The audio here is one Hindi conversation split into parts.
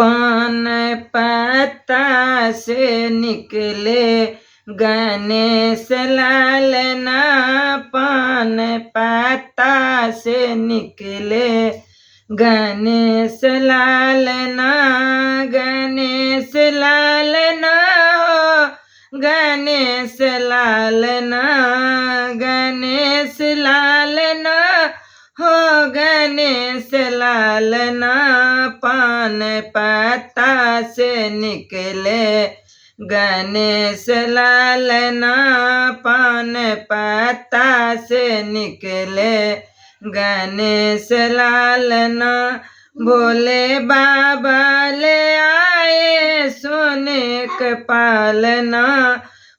पान पत्ता से निकले गणेश लालना, पान पत्ता से निकले गणेश लालना, गणेश लालना हो गणेश लालना, गणेश लालना हो गणेश लालना, पान पत्ता से निकले गणेश लालना, पान पत्ता से निकले गणेश लालना। भोले बाबा ले आए सोने का पालना,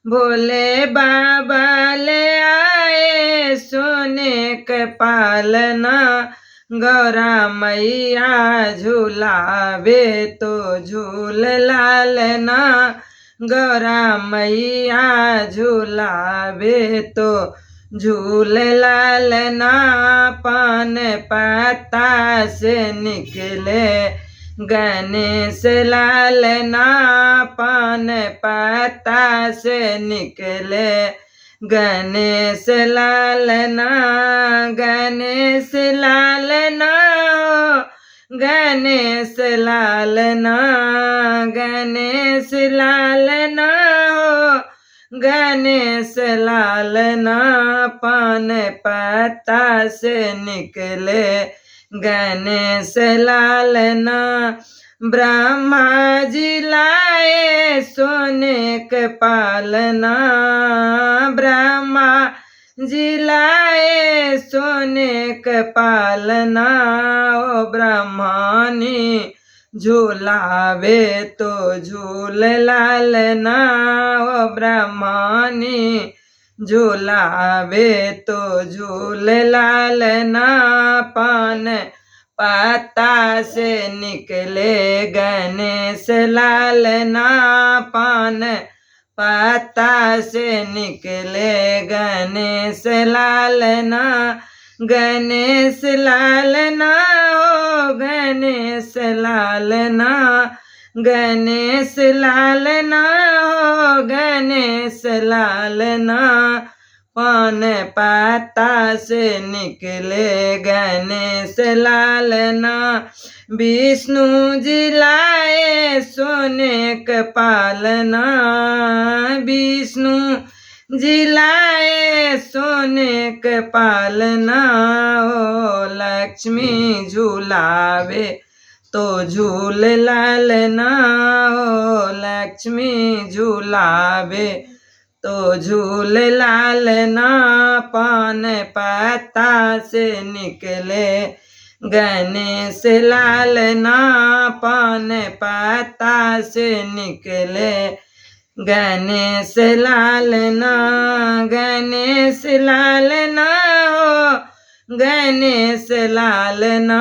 भोले बाबा ले आए सोने का पालना, गौरा मैया झूलावे तो झूल लालना, गौरा मैया झूलावे तो झूल लालना, पान पत्ता से निकले गणेश लालना, पान पत्ता से निकले गणेश लालना, गणेश लालना गणेश लालना, गणेश लालना गणेश लालना, पान पत्ता से निकले गणेश लालना। ब्रह्मा जी लाए सोने के पालना, ब्रह्मा जी लाए सोने के पालना, ओ ब्रह्मणी झूलावे तो झूल लालना, ओ ब्रह्मणी झूलावे तो झूल लालना, पान पत्ता से निकले गणेश लालना, पान पत्ता से निकले गणेश लालना, गणेश लालना हो गणेश लालना, गणेश लालना हो गणेश लालना, पान पत्ता से निकले गणेश लालना। विष्णु जी लाए सोने का पालना, विष्णु जी लाए सोने का पालना, ओ लक्ष्मी झूलावे तो झूल लालना, ओ लक्ष्मी झूलावे तो झूल लालना, पान पत्ता से निकले गणेश लालना, पान पत्ता से निकले गणेश लालना, गणेश लालना हो गणेश लालना,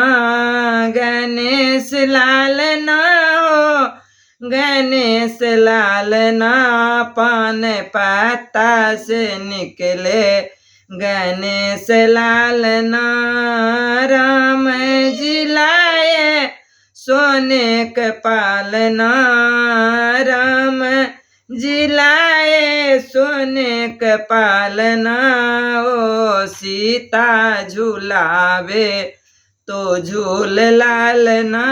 गणेश लालना हो गणेश लालना, पान पत्ता से निकले गणेश लालना। राम जी लाए सोने का पालना, राम जी लाए सोने का पालना, ओ सीता झूलावे तो झूल लालना,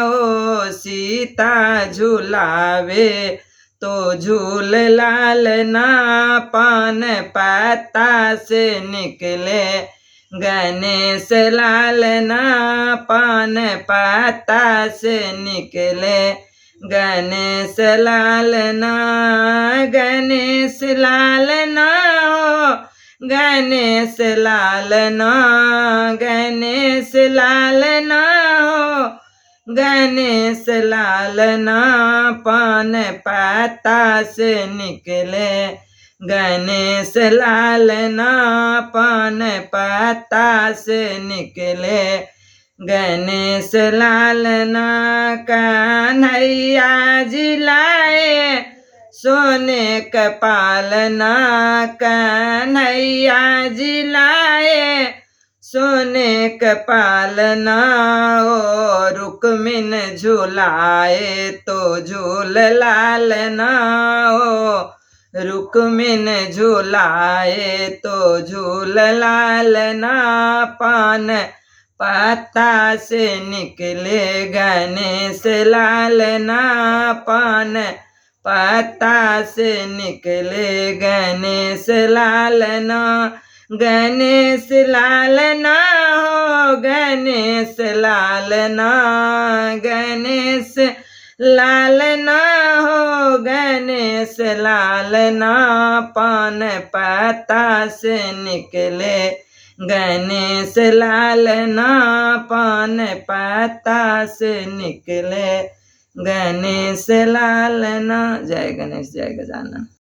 ओ सीता झूलावे तो झूल लालना, पान पत्ता से निकले गणेश लालना, पान पत्ता से निकले गणेश लालना, गणेश लालना हो गणेश लालना, गणेश लालना हो गणेश लालना, पान पत्ता से निकले गणेश लालना, पान पत्ता से निकले गणेश लालना। कन्हैया जी लाए सोने का पालना, कन्हैया जी लाए सोने क पालना ओ रुक्मिन झुलाए तो झूल लालना ओ रुक्मिन झुलाए तो झूल लालना पान पत्ता से निकले गणेश लालना पान पत्ता से निकले गणेश लालना गणेश लालना हो गणेश लालना गणेश लालना हो गणेश लालना पान पत्ता से निकले गणेश लालना पान पत्ता से निकले गणेश लालना। जय गणेश जय गजानन।